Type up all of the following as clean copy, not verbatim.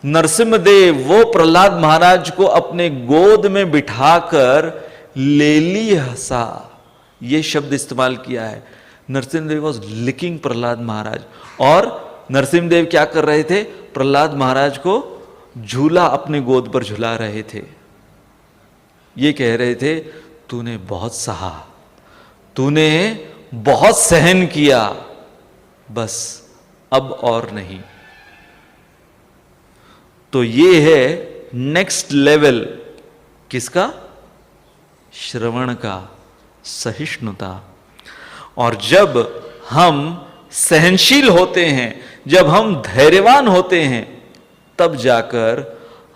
नरसिम्हदेव वो प्रहलाद महाराज को अपने गोद में बिठाकर लेली हंसा, ये शब्द इस्तेमाल किया है। नरसिम्हदेव वॉज लिकिंग प्रहलाद महाराज, और नरसिम्हदेव क्या कर रहे थे? प्रहलाद महाराज को झूला अपने गोद पर झुला रहे थे। ये कह रहे थे, तूने बहुत सहा, तूने बहुत सहन किया, बस अब और नहीं। तो ये है नेक्स्ट लेवल किसका? श्रवण का, सहिष्णुता। और जब हम सहनशील होते हैं, जब हम धैर्यवान होते हैं, तब जाकर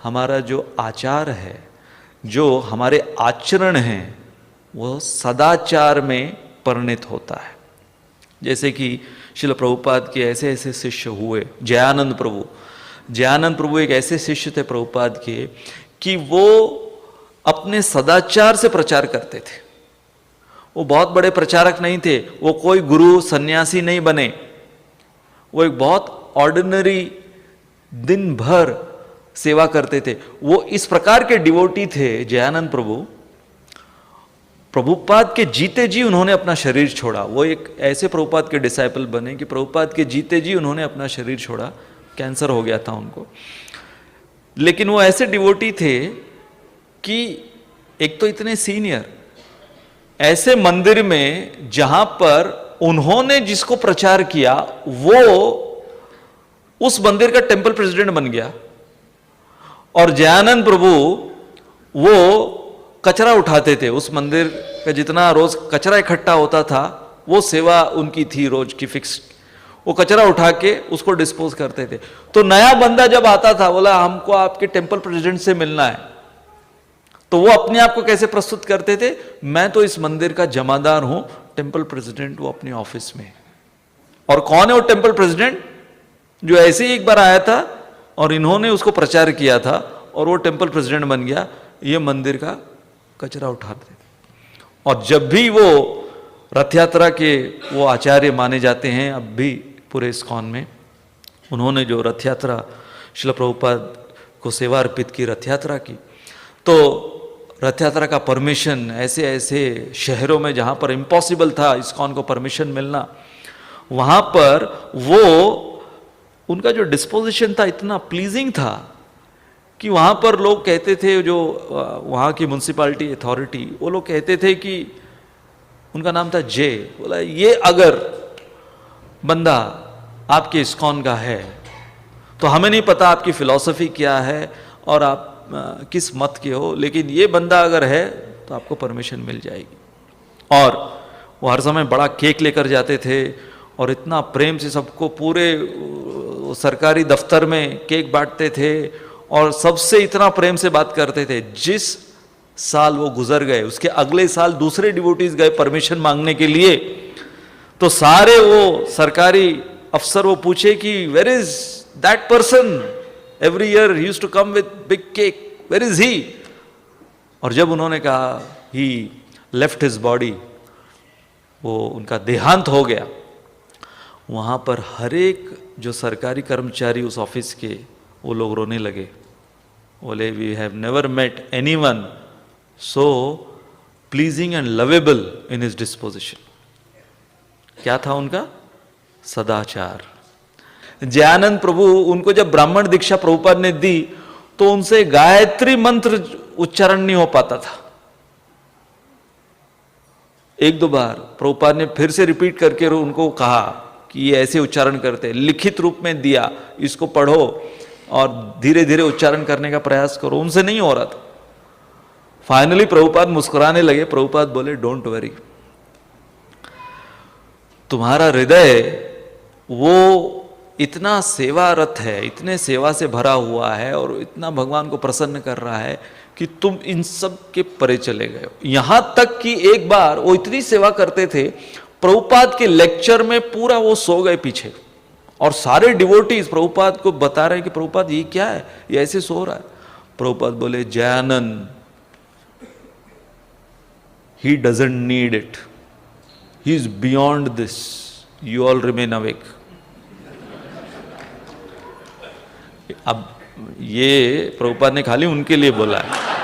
हमारा जो आचार है, जो हमारे आचरण हैं, वो सदाचार में परिणत होता है। जैसे कि श्रील प्रभुपाद के ऐसे ऐसे शिष्य हुए। जयानंद प्रभु एक ऐसे शिष्य थे प्रभुपाद के कि वो अपने सदाचार से प्रचार करते थे। वो बहुत बड़े प्रचारक नहीं थे, वो कोई गुरु सन्यासी नहीं बने, वो एक बहुत ऑर्डिनरी दिन भर सेवा करते थे। वो इस प्रकार के डिवोटी थे जयानंद प्रभु। प्रभुपाद के जीते जी उन्होंने अपना शरीर छोड़ा। वो एक ऐसे प्रभुपाद के डिसाइपल बने कि प्रभुपाद के जीते जी उन्होंने अपना शरीर छोड़ा। कैंसर हो गया था उनको, लेकिन वो ऐसे डिवोटी थे कि एक तो इतने सीनियर, ऐसे मंदिर में जहां पर उन्होंने जिसको प्रचार किया वो उस मंदिर का टेंपल प्रेसिडेंट बन गया। और जयानंद प्रभु वो कचरा उठाते थे। उस मंदिर का जितना रोज कचरा इकट्ठा होता था, वो सेवा उनकी थी रोज की फिक्स। वो कचरा उठा के उसको डिस्पोज करते थे। तो नया बंदा जब आता था, बोला हमको आपके टेंपल प्रेसिडेंट से मिलना है, तो वो अपने आप को कैसे प्रस्तुत करते थे? मैं तो इस मंदिर का जमादार हूं, टेंपल प्रेसिडेंट वो अपने ऑफिस में। और कौन है वो टेंपल प्रेसिडेंट? जो ऐसे ही एक बार आया था और इन्होंने उसको प्रचार किया था और वो टेंपल प्रेसिडेंट बन गया। ये मंदिर का कचरा उठाते थे। और जब भी वो रथ यात्रा के वो आचार्य माने जाते हैं, अब भी पूरे इस्कॉन में, उन्होंने जो रथ यात्रा श्रील प्रभुपाद को सेवा अर्पित की, रथ यात्रा की, तो रथ यात्रा का परमिशन ऐसे ऐसे शहरों में जहाँ पर इम्पॉसिबल था इस्कॉन को परमिशन मिलना, वहाँ पर वो उनका जो डिस्पोजिशन था इतना प्लीजिंग था कि वहाँ पर लोग कहते थे, जो वहाँ की म्यूनसिपालिटी अथॉरिटी, वो लोग कहते थे कि उनका नाम था जे, बोला ये अगर बंदा आपके इस्कॉन का है तो हमें नहीं पता आपकी फिलॉसफी क्या है और आप किस मत के हो, लेकिन ये बंदा अगर है तो आपको परमिशन मिल जाएगी। और वो हर समय बड़ा केक लेकर जाते थे और इतना प्रेम से सबको पूरे सरकारी दफ्तर में केक बांटते थे और सबसे इतना प्रेम से बात करते थे। जिस साल वो गुजर गए, उसके अगले साल दूसरे डिवोटीज गए परमिशन मांगने के लिए, तो सारे वो सरकारी अफसर वो पूछे कि where is that person, every year he used to come with big cake, where is he? और जब उन्होंने कहा ही लेफ्ट हिज बॉडी, वो उनका देहांत हो गया, वहां पर हर एक जो सरकारी कर्मचारी उस ऑफिस के, वो लोग रोने लगे। बोले we have never met anyone so pleasing and lovable in his disposition. क्या था उनका? सदाचार। जयानंद प्रभु, उनको जब ब्राह्मण दीक्षा प्रभुपाद ने दी तो उनसे गायत्री मंत्र उच्चारण नहीं हो पाता था। एक दो बार प्रभुपाद ने फिर से रिपीट करके उनको कहा कि ये ऐसे उच्चारण करते, लिखित रूप में दिया, इसको पढ़ो और धीरे धीरे उच्चारण करने का प्रयास करो। उनसे नहीं हो रहा था। फाइनली प्रभुपाद मुस्कुराने लगे। प्रभुपाद बोले डोंट वरी, तुम्हारा हृदय वो इतना सेवारत है, इतने सेवा से भरा हुआ है और इतना भगवान को प्रसन्न कर रहा है कि तुम इन सब के परे चले गए हो। यहां तक कि एक बार वो इतनी सेवा करते थे, प्रभुपाद के लेक्चर में पूरा वो सो गए पीछे, और सारे डिवोटीज प्रभुपाद को बता रहे हैं कि प्रभुपाद ये क्या है, ये ऐसे सो रहा है। प्रभुपाद बोले Jayanand, he doesn't need it, he is beyond this, you all remain awake. अब ये प्रभुपाद ने खाली उनके लिए बोला है।